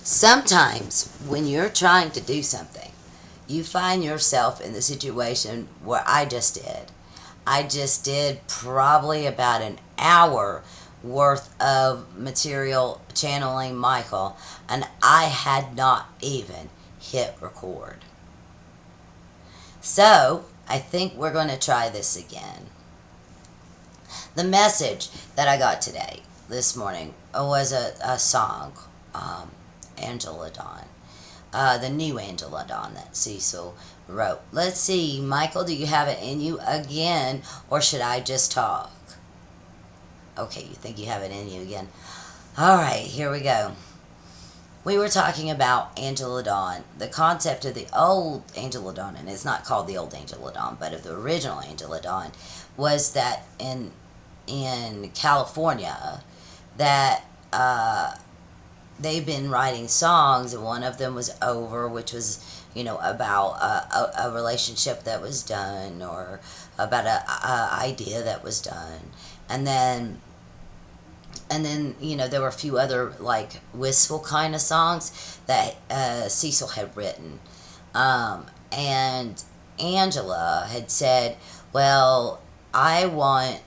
Sometimes when you're trying to do something, you find yourself in the situation where I just did. I just did probably about an hour worth of material channeling Michael, and I had not even hit record. So, I think we're going to try this again. The message that I got today, this morning, was a song, um, Angela Dawn. The new Angela Dawn that Cecil wrote. Let's see, Michael, do you have it in you again, or should I just talk? Okay, you think you have it in you again. All right, here we go. We were talking about Angela Dawn, the concept of the old Angela Dawn, and it's not called the old Angela Dawn, but of the original Angela Dawn, was that in California, that they've been writing songs, and one of them was Over, which was, about a relationship that was done, or about a idea that was done. And then there were a few other like wistful kind of songs that Cecil had written, and Angela had said, well, I want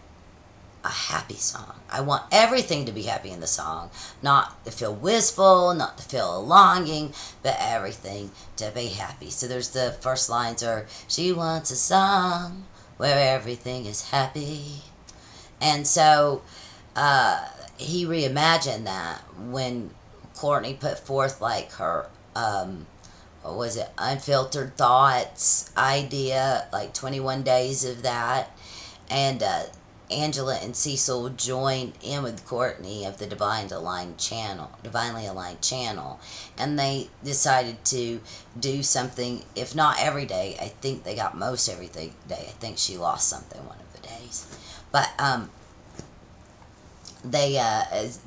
a happy song. I want everything to be happy in the song, not to feel wistful, not to feel a longing, but everything to be happy. So there's the first lines are, she wants a song where everything is happy. And so he reimagined that when Courtney put forth like her, what was it, unfiltered thoughts idea, like 21 days of that. And Angela and Cecil joined in with Courtney of the Divinely Aligned Channel, and they decided to do something. If not every day, I think they got most every day. I think she lost something one of the days, but they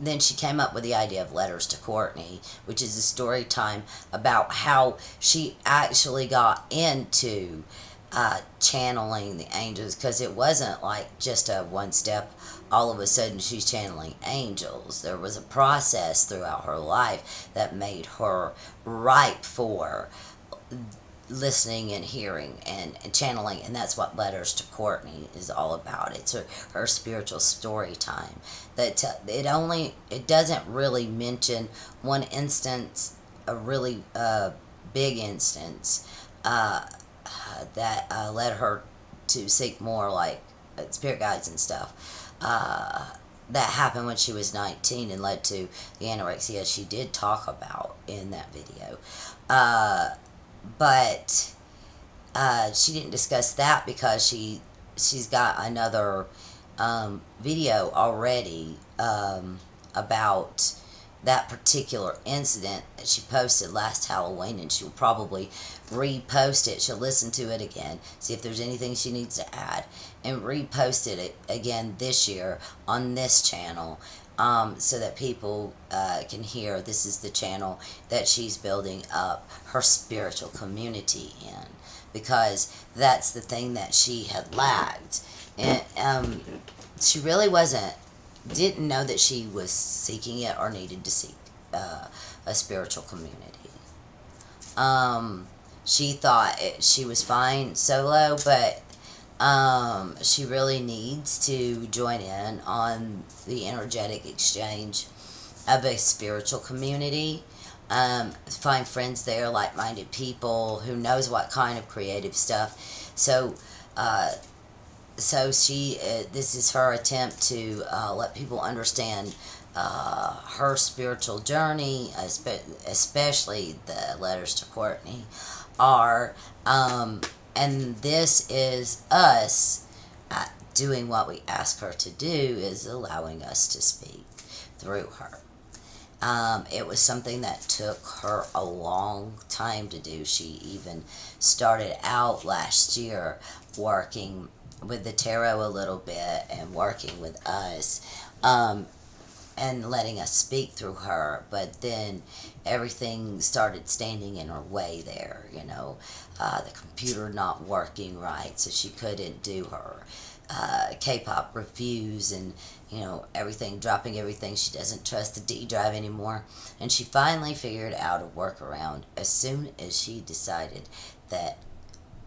then she came up with the idea of Letters to Courtney, which is a story time about how she actually got into channeling the angels, because it wasn't like just a one step, all of a sudden she's channeling angels. There was a process throughout her life that made her ripe for listening and hearing and channeling, and that's what Letters to Courtney is all about. It's her spiritual story time. That it doesn't really mention one instance, a really big instance, that led her to seek more like spirit guides and stuff. That happened when she was 19 and led to the anorexia she did talk about in that video. But she didn't discuss that because she's got another video already about that particular incident that she posted last Halloween, and she'll probably repost it. She'll listen to it again, see if there's anything she needs to add, and repost it again this year on this channel, so that people can hear this is the channel that she's building up her spiritual community in, because that's the thing that she had lacked. And she really didn't know that she was seeking it or needed to seek a spiritual community. She thought she was fine solo, but she really needs to join in on the energetic exchange of a spiritual community. Find friends there, like-minded people who knows what kind of creative stuff. So she this is her attempt to let people understand her spiritual journey, especially the Letters to Courtney are, and this is us doing what we ask her to do, is allowing us to speak through her. It was something that took her a long time to do. She even started out last year working with the tarot a little bit and working with us, and letting us speak through her, but then everything started standing in her way there, the computer not working right, so she couldn't do her K-pop reviews and everything, dropping everything. She doesn't trust the D drive anymore, and she finally figured out a workaround as soon as she decided that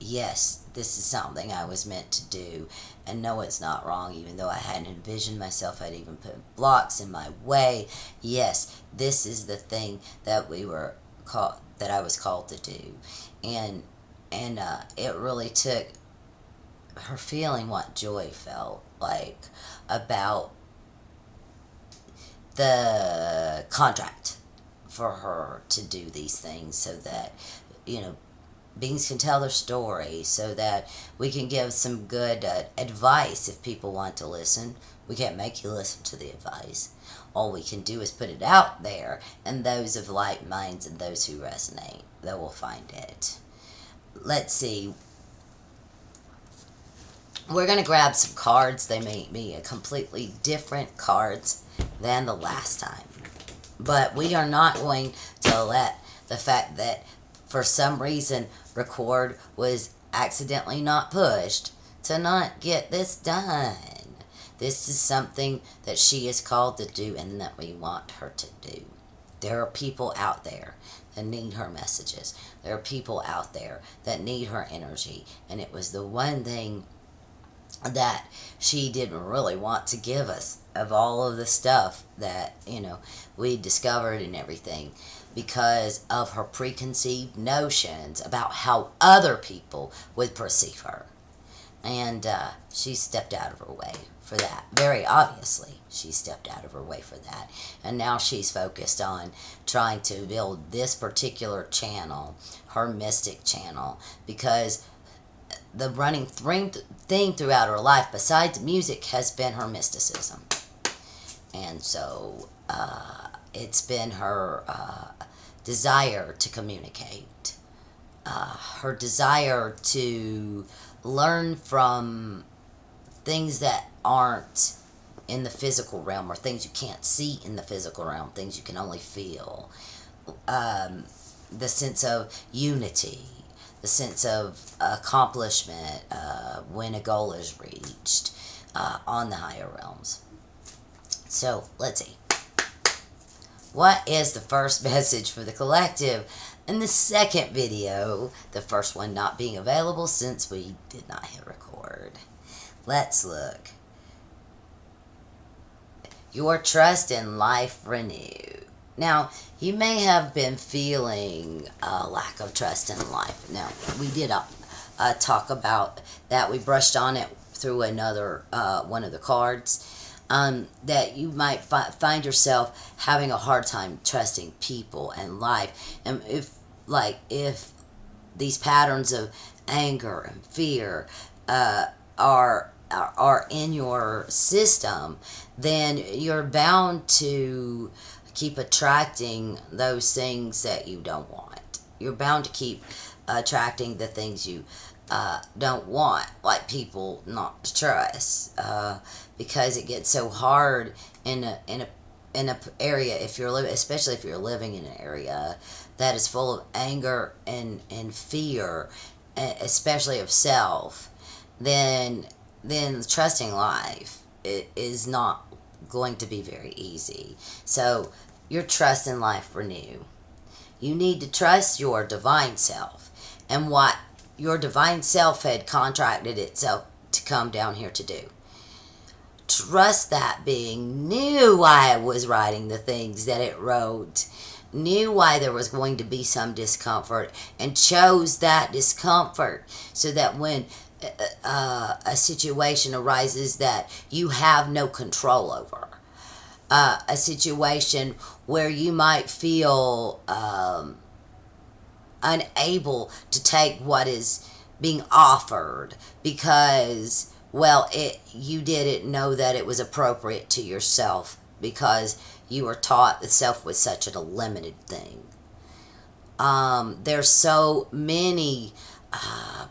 yes, this is something I was meant to do, and no, it's not wrong, even though I hadn't envisioned myself, I'd even put blocks in my way. Yes, this is the thing that that I was called to do, and it really took her feeling what Joy felt like about the contract for her to do these things, so that beings can tell their story, so that we can give some good advice if people want to listen. We can't make you listen to the advice. All we can do is put it out there, and those of light minds and those who resonate, they will find it. Let's see. We're going to grab some cards. They may be a completely different cards than the last time. But we are not going to let the fact that for some reason record was accidentally not pushed to not get this done. This is something that she is called to do and that we want her to do. There are people out there that need her messages. There are people out there that need her energy. And it was the one thing that she didn't really want to give us of all of the stuff that, we discovered and everything, because of her preconceived notions about how other people would perceive her. And she stepped out of her way for that. Very obviously, she stepped out of her way for that. And now she's focused on trying to build this particular channel, her mystic channel, because the running thing throughout her life, besides music, has been her mysticism. And so it's been her desire to communicate, her desire to learn from things that aren't in the physical realm, or things you can't see in the physical realm, things you can only feel. The sense of unity, the sense of accomplishment when a goal is reached on the higher realms. So, let's see. What is the first message for the collective in the second video? The first one not being available since we did not hit record. Let's look. Your trust in life renewed. Now, you may have been feeling a lack of trust in life. Now, we did talk about that. We brushed on it through another one of the cards. That you might find yourself having a hard time trusting people and life. And if these patterns of anger and fear are in your system, then you're bound to keep attracting those things that you don't want. You're bound to keep attracting the things you don't want, like people not to trust, because it gets so hard in a area, if you're especially if you're living in an area that is full of anger and fear, especially of self, then trusting life is not going to be very easy. So your trust in life renew. You need to trust your divine self and what your divine self had contracted itself to come down here to do. Trust that being knew why it was writing the things that it wrote, knew why there was going to be some discomfort, and chose that discomfort so that when a situation arises that you have no control over, a situation where you might feel unable to take what is being offered because, well, you didn't know that it was appropriate to yourself because you were taught that self was such a limited thing. There's so many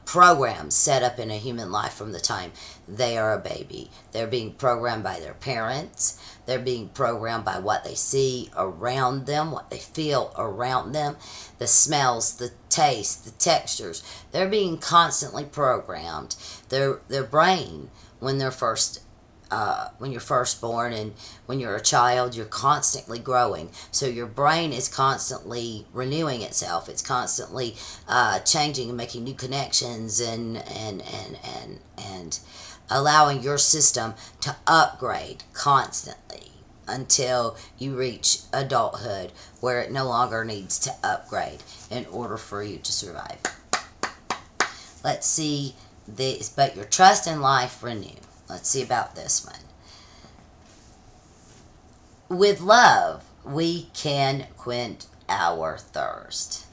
programs set up in a human life from the time they are a baby. They're being programmed by their parents. They're being programmed by what they see around them, what they feel around them, the smells, the tastes, the textures. They're being constantly programmed. Their brain when they're first when you're first born, and when you're a child, you're constantly growing. So your brain is constantly renewing itself. It's constantly changing and making new connections, and allowing your system to upgrade constantly until you reach adulthood, where it no longer needs to upgrade in order for you to survive. Let's see this, but your trust in life renew. Let's see about this one. With love, we can quench our thirst.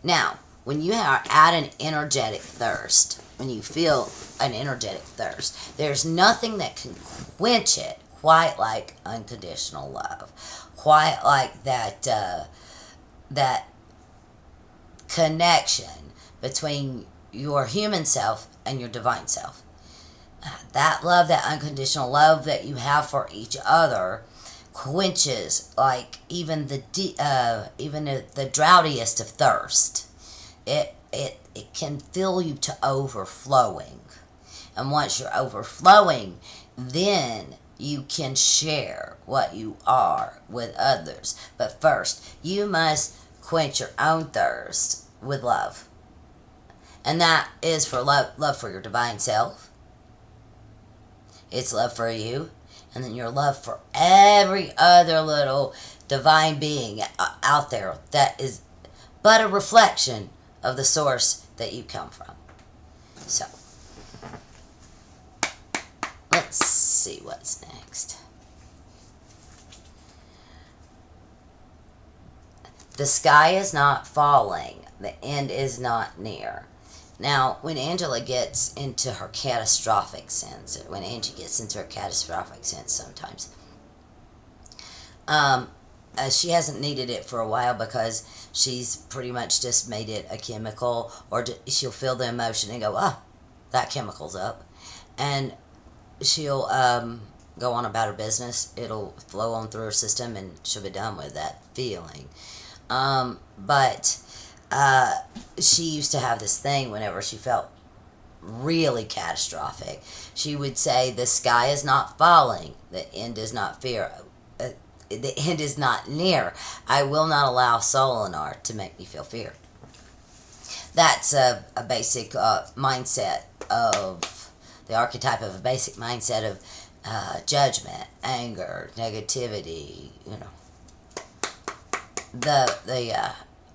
Now, when you are at an energetic thirst, when you feel an energetic thirst, there's nothing that can quench it quite like unconditional love. Quite like that connection between your human self and your divine self. That love, that unconditional love that you have for each other, quenches like even the droughtiest of thirst. It can fill you to overflowing, and once you're overflowing, then you can share what you are with others. But first, you must quench your own thirst with love, and that is for love for your divine self. It's love for you, and then your love for every other little divine being out there that is but a reflection of the source that you come from. So, let's see what's next. The sky is not falling. The end is not near. Now, when Angela gets into her catastrophic sense, when Angie gets into her catastrophic sense sometimes, she hasn't needed it for a while, because she's pretty much just made it a chemical, or she'll feel the emotion and go, that chemical's up. And she'll go on about her business. It'll flow on through her system, and she'll be done with that feeling. But she used to have this thing whenever she felt really catastrophic. She would say, the sky is not falling. The end is not fear. The end is not near. I will not allow Solinar to make me feel fear. That's a basic mindset of the archetype of a basic mindset of judgment, anger, negativity. The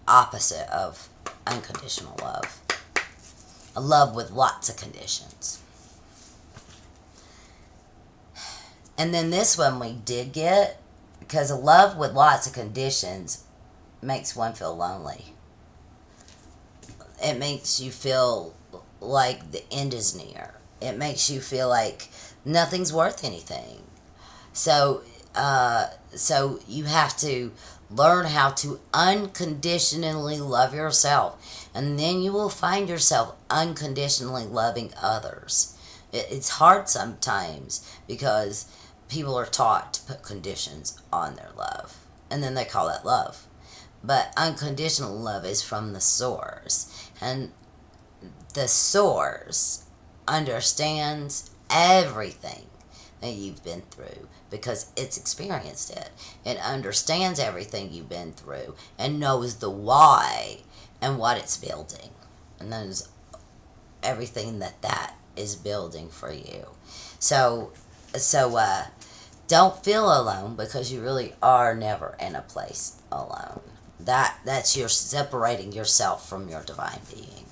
opposite of unconditional love. A love with lots of conditions. And then this one we did get, because a love with lots of conditions makes one feel lonely. It makes you feel like the end is near. It makes you feel like nothing's worth anything. So you have to learn how to unconditionally love yourself, and then you will find yourself unconditionally loving others. It's hard sometimes, because people are taught to put conditions on their love, and then they call that love. But unconditional love is from the source, and the source understands everything that you've been through, because it's experienced it. It understands everything you've been through, and knows the why and what it's building, and knows everything that is building for you. So don't feel alone, because you really are never in a place alone. That's your separating yourself from your divine being.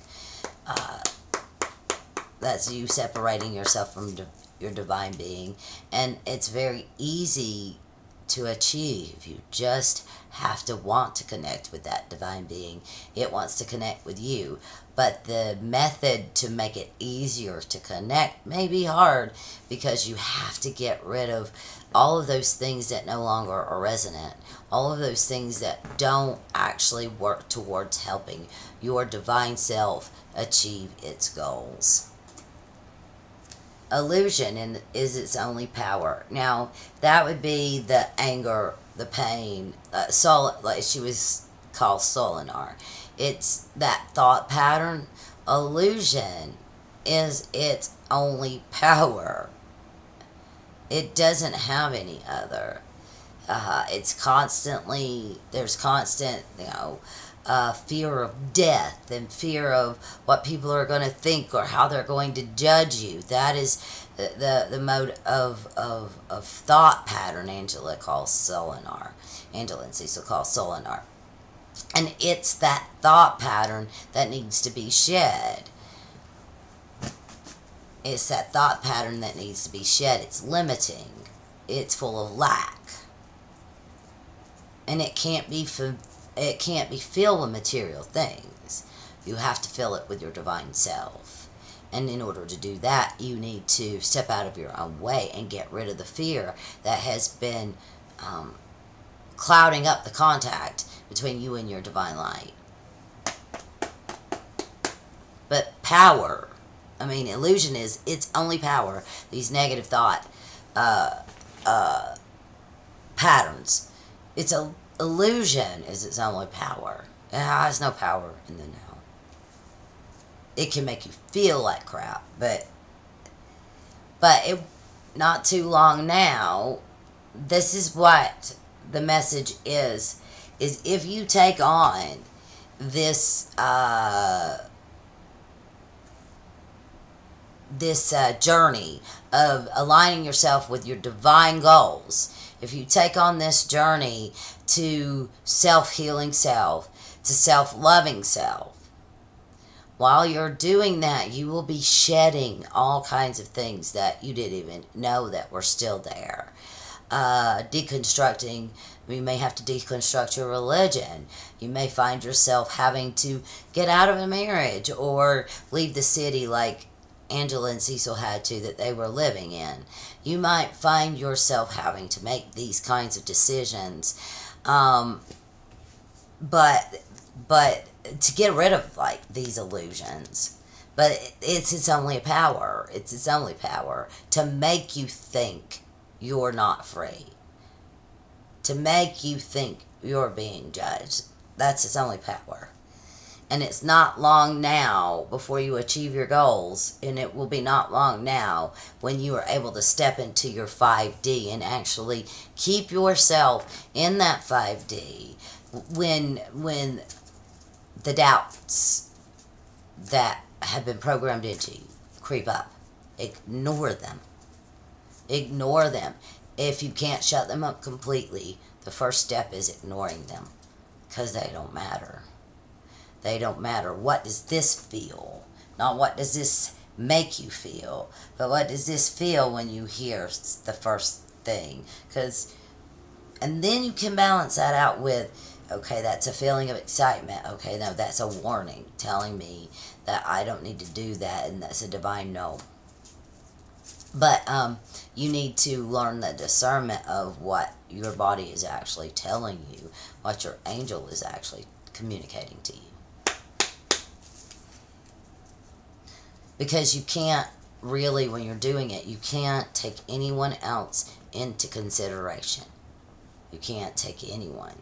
That's you separating yourself from your divine being, and it's very easy to achieve. You just have to want to connect with that divine being. It wants to connect with you, but the method to make it easier to connect may be hard, because you have to get rid of all of those things that no longer are resonant, all of those things that don't actually work towards helping your divine self achieve its goals. Illusion is its only power. Now, that would be the anger, the pain, like she was called Solinar. It's that thought pattern. Illusion is its only power. It doesn't have any other. There's constant, fear of death and fear of what people are going to think or how they're going to judge you. That is the mode of thought pattern Angela and Cecil call Solinar. And it's that thought pattern that needs to be shed. It's that thought pattern that needs to be shed. It's limiting. It's full of lack. And it can't be filled with material things. You have to fill it with your divine self. And in order to do that, you need to step out of your own way and get rid of the fear that has been clouding up the contact between you and your divine light. But power, illusion is its only power. These negative thought patterns. It's a illusion is its only power. It has no power in the now. It can make you feel like crap, but it not too long now. This is what the message is if you take on this journey of aligning yourself with your divine goals, if you take on this journey to self-healing self, to self-loving self, while you're doing that, you will be shedding all kinds of things that you didn't even know that were still there. Deconstructing, you may have to deconstruct your religion. You may find yourself having to get out of a marriage or leave the city like Angela and Cecil had to that they were living in. You might find yourself having to make these kinds of decisions. But to get rid of like these illusions. But it's its only power. It's its only power to make you think you're not free. To make you think you're being judged. That's its only power. And it's not long now before you achieve your goals, and it will be not long now when you are able to step into your 5D and actually keep yourself in that 5D when the doubts that have been programmed into you creep up. Ignore them. Ignore them. If you can't shut them up completely, the first step is ignoring them, because they don't matter. They don't matter. What does this feel? Not what does this make you feel, but what does this feel when you hear the first thing? And then you can balance that out with, okay, that's a feeling of excitement. Okay, no, that's a warning telling me that I don't need to do that, and that's a divine no. But you need to learn the discernment of what your body is actually telling you, what your angel is actually communicating to you. Because you can't really, when you're doing it, you can't take anyone else into consideration. You can't take anyone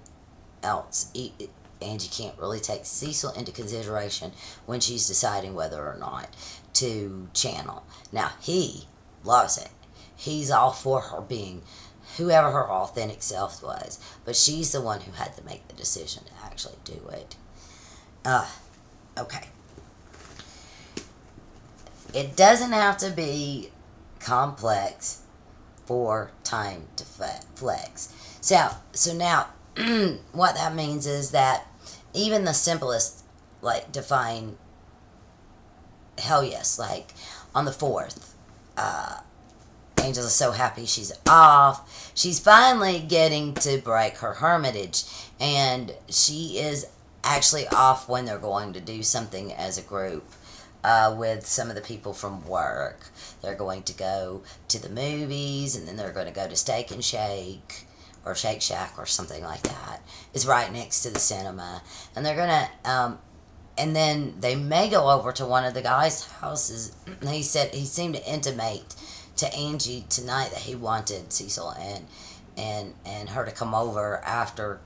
else. And you can't really take Cecil into consideration when she's deciding whether or not to channel. Now, he loves it. He's all for her being whoever her authentic self was. But she's the one who had to make the decision to actually do it. Okay. It doesn't have to be complex for time to flex. So now, what that means is that even the simplest, like, define hell yes, like, on the 4th, Angela's so happy she's off. She's finally getting to break her hermitage, and she is actually off when they're going to do something as a group. With some of the people from work. They're going to go to the movies, and then they're going to go to Steak and Shake, or Shake Shack, or something like that. It's right next to the cinema. And they're going to, and then they may go over to one of the guys' houses. He seemed to intimate to Angie tonight that he wanted Cecil and her to come over after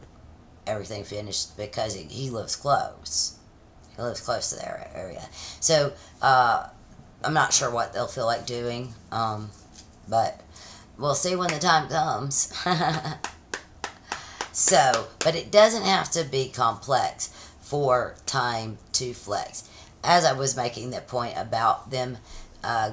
everything finished, because he lives close. He lives close to their area. So, I'm not sure what they'll feel like doing, but we'll see when the time comes. So, but it doesn't have to be complex for time to flex. As I was making that point about them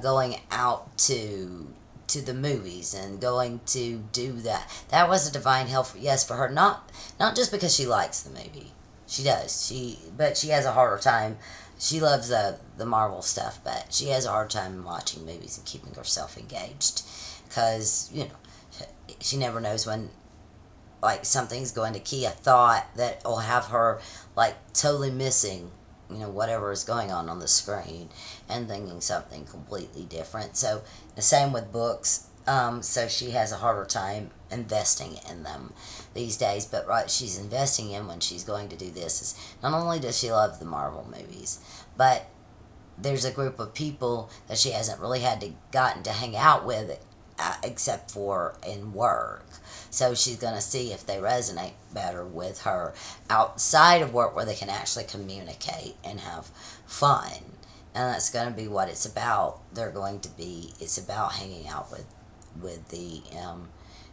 going out to the movies and going to do that, that was a divine help. Yes, for her, not just because she likes the movie. She does. But she has a harder time. She loves the Marvel stuff, but she has a hard time watching movies and keeping herself engaged because she never knows when like something's going to key a thought that will have her like totally missing whatever is going on the screen and thinking something completely different. So the same with books. So she has a harder time investing in them these days. But what she's investing in when she's going to do this is not only does she love the Marvel movies, but there's a group of people that she hasn't really gotten to hang out with except for in work. So she's going to see if they resonate better with her outside of work where they can actually communicate and have fun. And that's going to be what it's about. It's about hanging out with the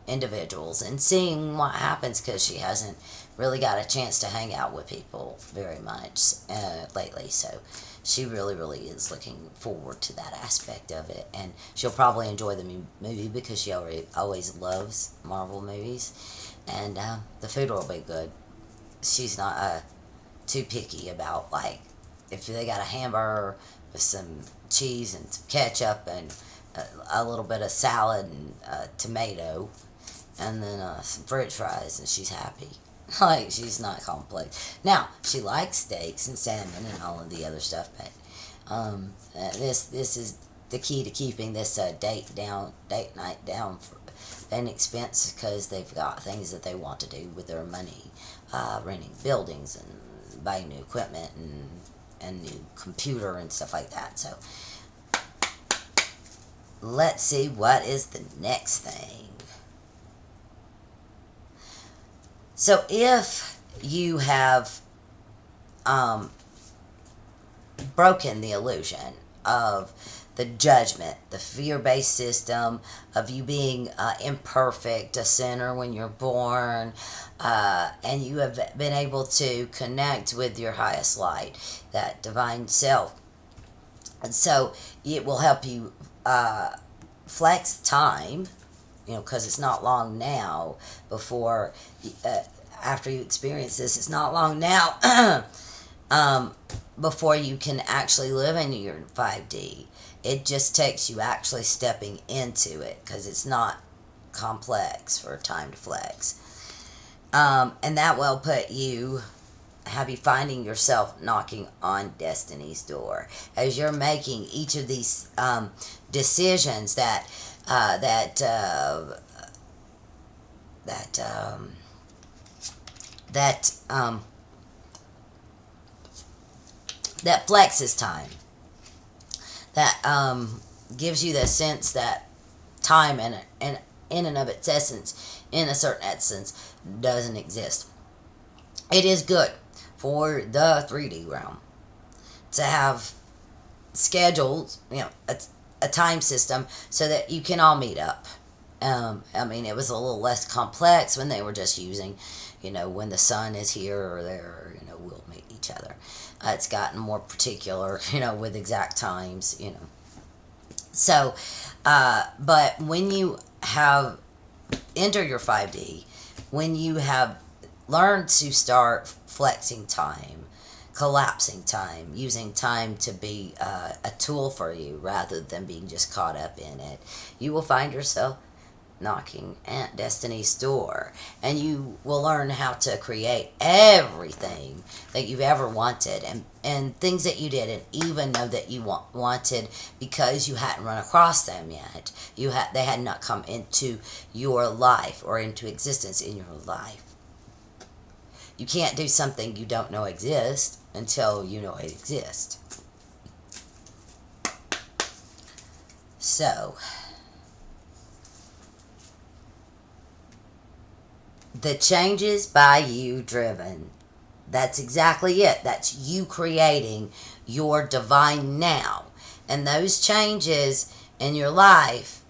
individuals and seeing what happens because she hasn't really got a chance to hang out with people very much lately. So she really, really is looking forward to that aspect of it. And she'll probably enjoy the movie because she always loves Marvel movies. And the food will be good. She's not too picky about, like, if they got a hamburger with some cheese and some ketchup and a little bit of salad and tomato and then some french fries, and she's happy. Like, she's not complex. Now, she likes steaks and salmon and all of the other stuff, but this is the key to keeping this date night down for an expense because they've got things that they want to do with their money, renting buildings and buying new equipment and new computer and stuff like that. So let's see what is the next thing. So if you have broken the illusion of the judgment, the fear-based system of you being imperfect, a sinner when you're born, and you have been able to connect with your highest light, that divine self. And so it will help you flex time, because it's not long now before, after you experience this, it's not long now before you can actually live in your 5D. It just takes you actually stepping into it because it's not complex for time to flex. And that will have you finding yourself knocking on destiny's door as you're making each of these decisions that flexes time. That gives you the sense that time in and of its essence, in a certain essence, doesn't exist. It is good for the 3D realm to have scheduled, a time system so that you can all meet up. It was a little less complex when they were just using, when the sun is here or there, we'll meet each other. It's gotten more particular, with exact times, So, but when you have entered your 5D, when you have learned to start flexing time, collapsing time, using time to be a tool for you rather than being just caught up in it, you will find yourself knocking at destiny's door, and you will learn how to create everything that you've ever wanted, and things that you didn't even know that you wanted because you hadn't run across them yet. They had not come into your life or into existence in your life. You can't do something you don't know exists until you know it exists. So the changes by you driven. That's exactly it. That's you creating your divine now. And those changes in your life,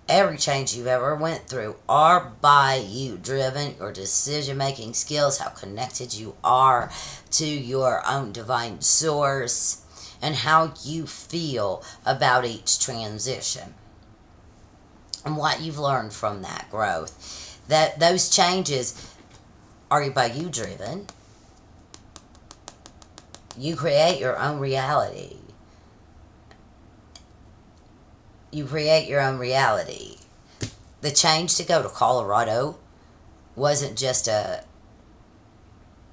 every change you've ever went through, are by you driven, your decision making skills, how connected you are to your own divine source, and how you feel about each transition and what you've learned from that growth. That those changes are by you driven. You create your own reality. You create your own reality. The change to go to Colorado wasn't just a,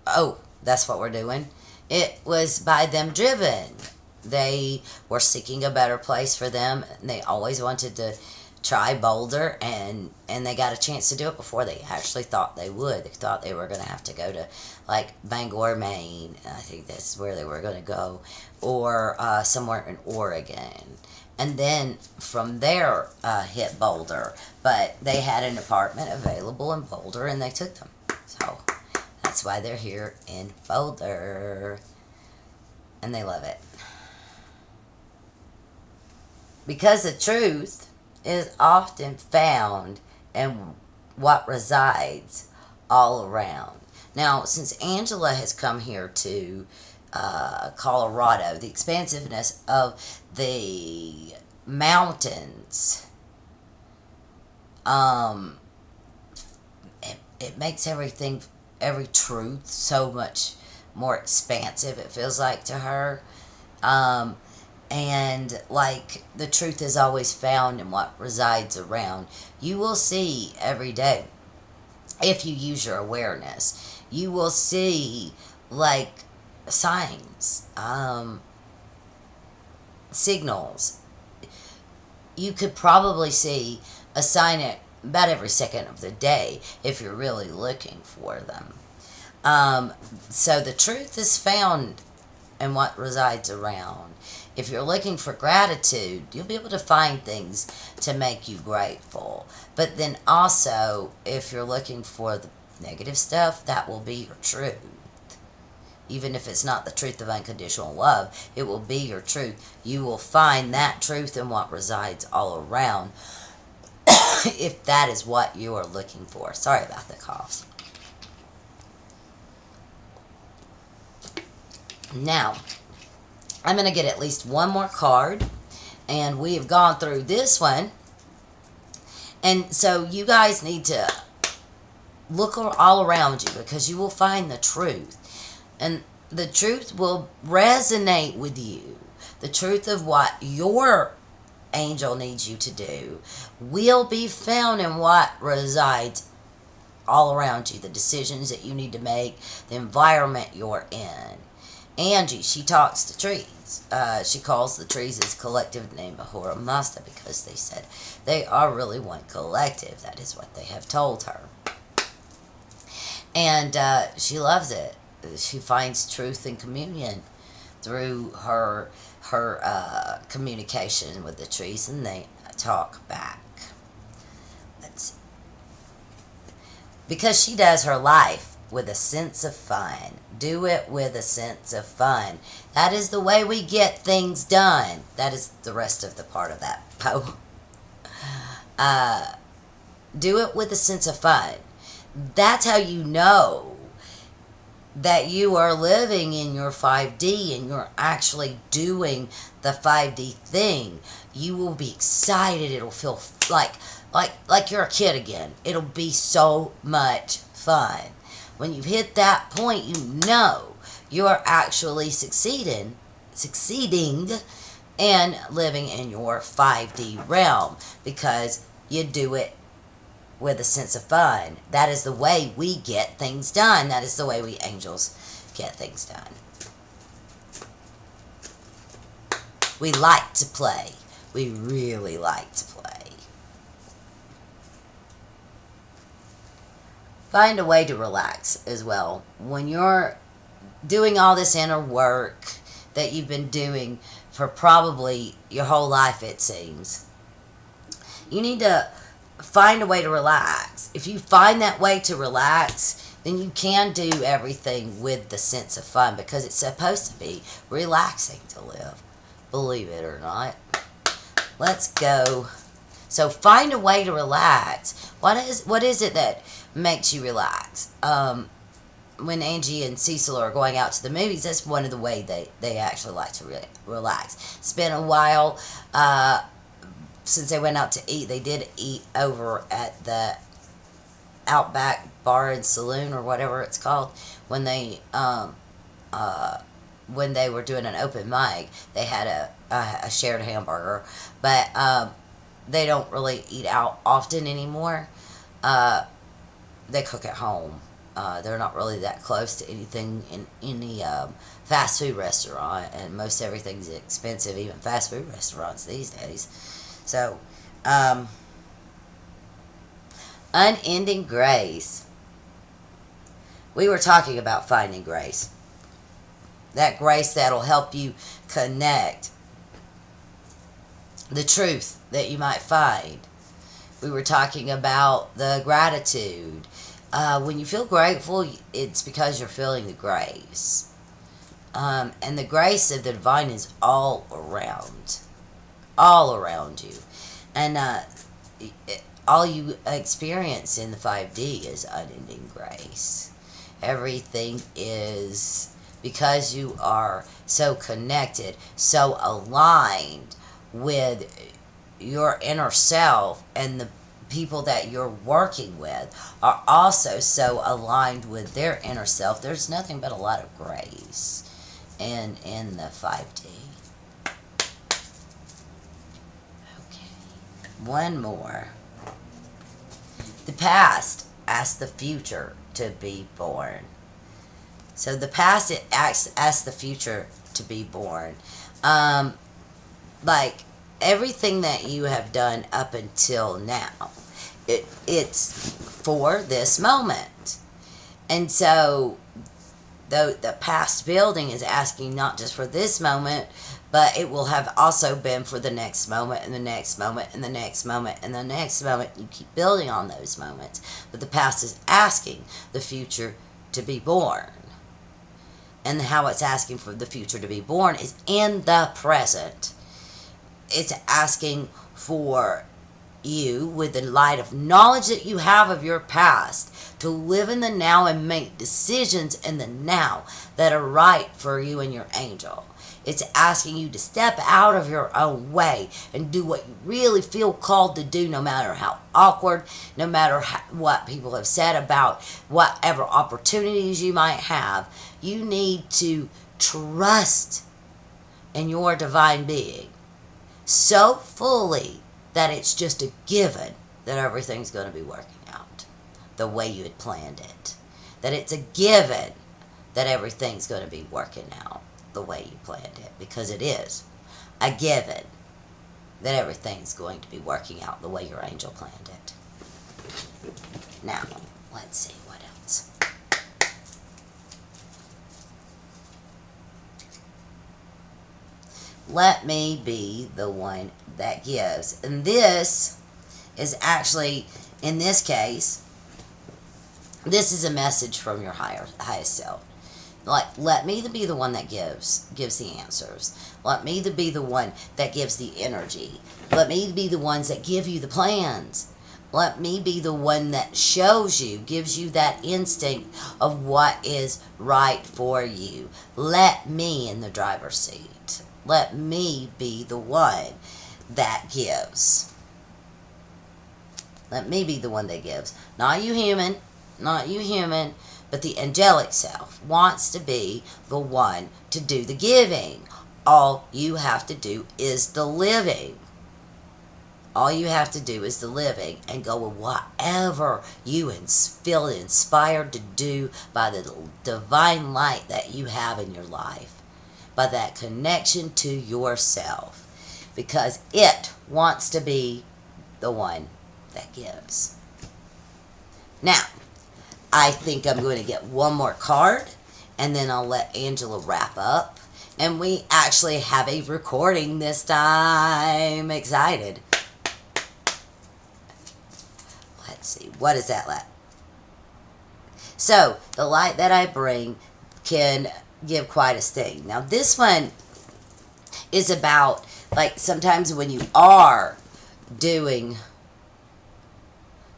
oh, that's what we're doing. It was by them driven. They were seeking a better place for them, and they always wanted to try Boulder, and they got a chance to do it before they actually thought they would. They thought they were going to have to go to like Bangor, Maine. I think that's where they were going to go, or somewhere in Oregon. And then from there hit Boulder. But they had an apartment available in Boulder, and they took them. So that's why they're here in Boulder. And they love it. Because the truth is often found in what resides all around. Now, since Angela has come here to Colorado, the expansiveness of the mountains, it makes everything, every truth, so much more expansive, it feels like to her. And like the truth is always found in what resides around. You will see every day, if you use your awareness, you will see like signs, signals. You could probably see a sign at about every second of the day if you're really looking for them. So the truth is found in what resides around. If you're looking for gratitude, you'll be able to find things to make you grateful. But then also, if you're looking for the negative stuff, that will be your truth. Even if it's not the truth of unconditional love, it will be your truth. You will find that truth in what resides all around, if that is what you are looking for. Sorry about the cough. Now, I'm going to get at least one more card, and we have gone through this one. And so you guys need to look all around you, because you will find the truth. And the truth will resonate with you. The truth of what your angel needs you to do will be found in what resides all around you. The decisions that you need to make, the environment you're in. Angie, she talks to trees. She calls the trees its collective name Ahura Mazda, because they said they are really one collective. That is what they have told her. And she loves it. She finds truth and communion through her communication with the trees, and they talk back. Because she does her life with a sense of fun. Do it with a sense of fun. That is the way we get things done. That is the rest of the part of that poem. Do it with a sense of fun. That's how you know that you are living in your 5D and you're actually doing the 5D thing. You will be excited. It'll feel like you're a kid again. It'll be so much fun. When you've hit that point, you know you're actually succeeding and living in your 5D realm, because you do it with a sense of fun. That is the way we get things done. That is the way we angels get things done. We like to play. We really like to play. Find a way to relax as well. When you're doing all this inner work that you've been doing for probably your whole life, it seems, you need to find a way to relax. If you find that way to relax, then you can do everything with the sense of fun, because it's supposed to be relaxing to live. believe it or not. Let's go. So find a way to relax. What is it that makes you relax? When Angie and Cecil are going out to the movies, that's one of the ways they actually like to relax. It's been a while since they went out to eat. They did eat over at the Outback Bar and Saloon, or whatever it's called, when they were doing an open mic. They had a shared hamburger, but they don't really eat out often anymore. They cook at home. They're not really that close to anything in any fast food restaurant, and most everything's expensive, even fast food restaurants these days. So, unending grace. We were talking about finding grace. That grace that'll help you connect the truth that you might find. We were talking about the gratitude. When you feel grateful, it's because you're feeling the grace. And the grace of the divine is all around you. And all you experience in the 5D is unending grace. Everything is, because you are so connected, so aligned with your inner self, and the people that you're working with are also so aligned with their inner self. There's nothing but a lot of grace in the 5D. Okay. One more. The past asks the future to be born. So the past, it asks the future to be born. Like everything that you have done up until now, it's for this moment. And so the past building is asking not just for this moment, but it will have also been for the next moment, and the next moment, and the next moment, and the next moment. You keep building on those moments. But the past is asking the future to be born. And how it's asking for the future to be born is in the present. It's asking for you, with the light of knowledge that you have of your past, to live in the now and make decisions in the now that are right for you and your angel. It's asking you to step out of your own way and do what you really feel called to do, no matter how awkward, no matter what people have said about whatever opportunities you might have. You need to trust in your divine being so fully that it's just a given that everything's going to be working out the way you had planned it. That it's a given that everything's going to be working out the way you planned it, because it is a given that everything's going to be working out the way your angel planned it. Now, let's see what else. Let me be the one that gives. And this is actually, in this case, this is a message from your highest self. Like, let me be the one that gives the answers. Let me be the one that gives the energy. Let me be the ones that give you the plans. Let me be the one that shows you, gives you that instinct of what is right for you. Let me in the driver's seat. Let me be the one that gives. Let me be the one that gives. Not you human, but the angelic self wants to be the one to do the giving. All you have to do is the living. All you have to do is the living, and go with whatever you feel inspired to do by the divine light that you have in your life, by that connection to yourself, because it wants to be the one that gives. Now, I think I'm going to get one more card, and then I'll let Angela wrap up. And we actually have a recording this time. Excited. Let's see. What is that like? So, the light that I bring can give quite a sting. Now, this one is about, like, sometimes when you are doing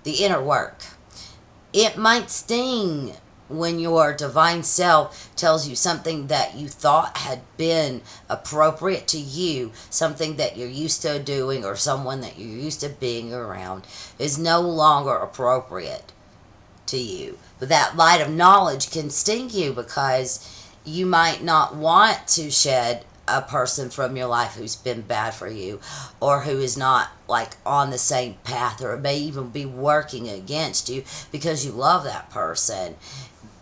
the inner work, it might sting when your divine self tells you something that you thought had been appropriate to you, something that you're used to doing, or someone that you're used to being around is no longer appropriate to you. But that light of knowledge can sting you because you might not want to shed a person from your life who's been bad for you, or who is not like on the same path, or may even be working against you because you love that person.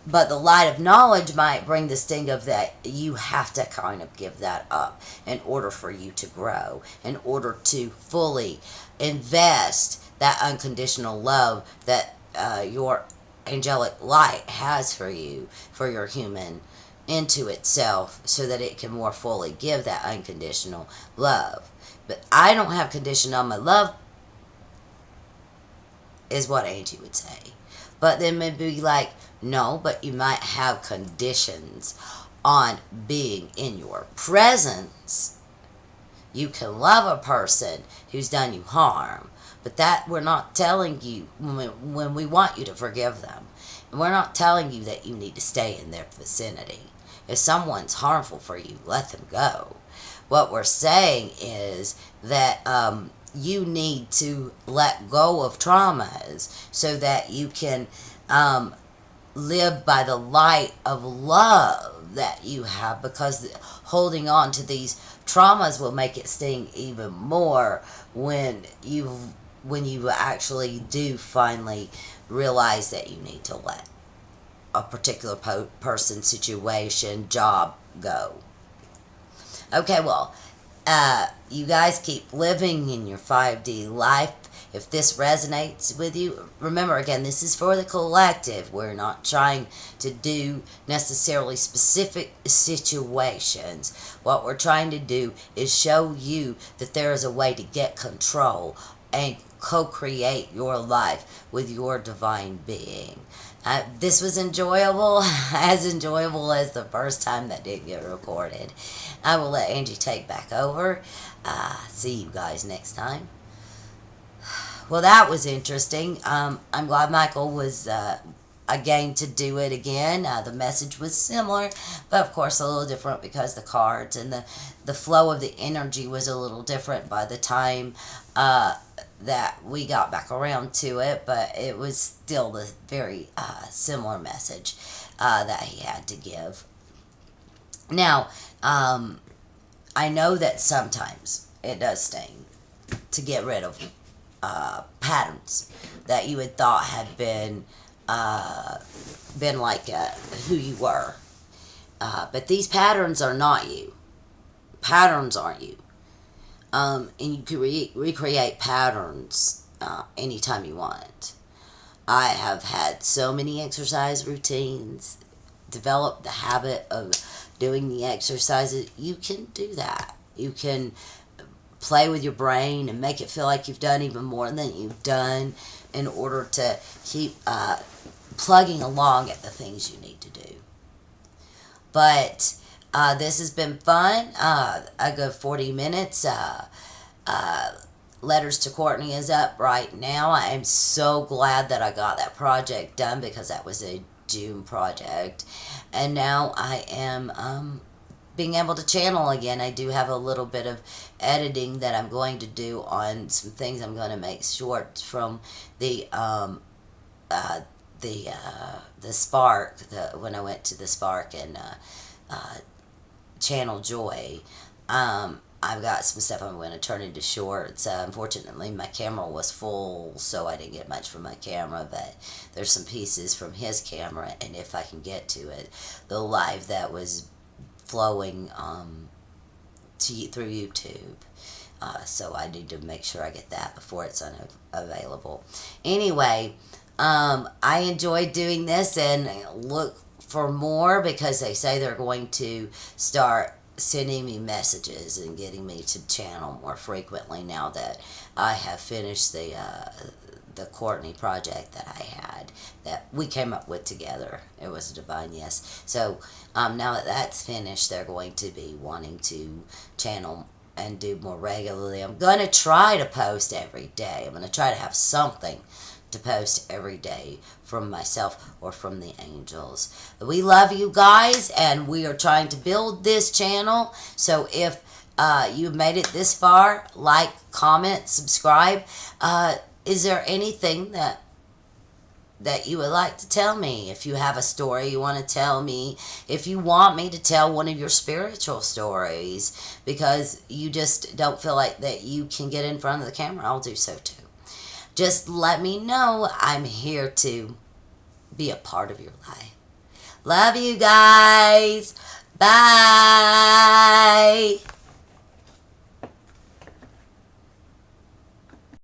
But the light of knowledge might bring the sting of that you have to kind of give that up in order for you to grow, in order to fully invest that unconditional love that your angelic light has for you, for your human, into itself, so that it can more fully give that unconditional love. But I don't have condition on my love, is what Angie would say. But then maybe like, no, but you might have conditions on being in your presence. You can love a person who's done you harm, but that we're not telling you when we want you to forgive them. And we're not telling you that you need to stay in their vicinity. If someone's harmful for you, let them go. What we're saying is that you need to let go of traumas so that you can live by the light of love that you have, because holding on to these traumas will make it sting even more when you actually do finally realize that you need to let a particular person, situation, job go. Okay, well, you guys keep living in your 5D life. If this resonates with you, remember again, this is for the collective. We're not trying to do necessarily specific situations. What we're trying to do is show you that there is a way to get control and co-create your life with your divine being. This was enjoyable, as enjoyable as the first time that did get recorded. I will let Angie take back over. See you guys next time. Well, that was interesting. I'm glad Michael was game to do it again. The message was similar, but of course a little different because the cards and the flow of the energy was a little different by the time that we got back around to it, but it was still the very similar message that he had to give. Now, I know that sometimes it does sting to get rid of patterns that you had thought had been like who you were. But these patterns are not you. Patterns aren't you. And you can recreate patterns anytime you want. I have had so many exercise routines, developed the habit of doing the exercises. You can do that. You can play with your brain and make it feel like you've done even more than you've done in order to keep plugging along at the things you need to do. But this has been fun. A good 40 minutes. Letters to Courtney is up right now. I am so glad that I got that project done because that was a June project. And now I am being able to channel again. I do have a little bit of editing that I'm going to do on some things. I'm going to make shorts from the Spark, when I went to the Spark and Channel Joy. I've got some stuff I'm going to turn into shorts. Unfortunately, my camera was full, so I didn't get much from my camera, but there's some pieces from his camera, and if I can get to it, the live that was flowing through YouTube. So I need to make sure I get that before it's unavailable. Anyway, I enjoyed doing this, and look for more because they say they're going to start sending me messages and getting me to channel more frequently now that I have finished the Courtney project that I had that we came up with together. It was a divine yes. So now that that's finished, they're going to be wanting to channel and do more regularly. I'm going to try to post every day. I'm going to try to have something to post every day from myself or from the angels. We love you guys, and we are trying to build this channel. So if you've made it this far, like, comment, subscribe. Is there anything that you would like to tell me? If you have a story you want to tell me, if you want me to tell one of your spiritual stories because you just don't feel like that you can get in front of the camera, I'll do so too. Just let me know. I'm here to be a part of your life. Love you guys. Bye.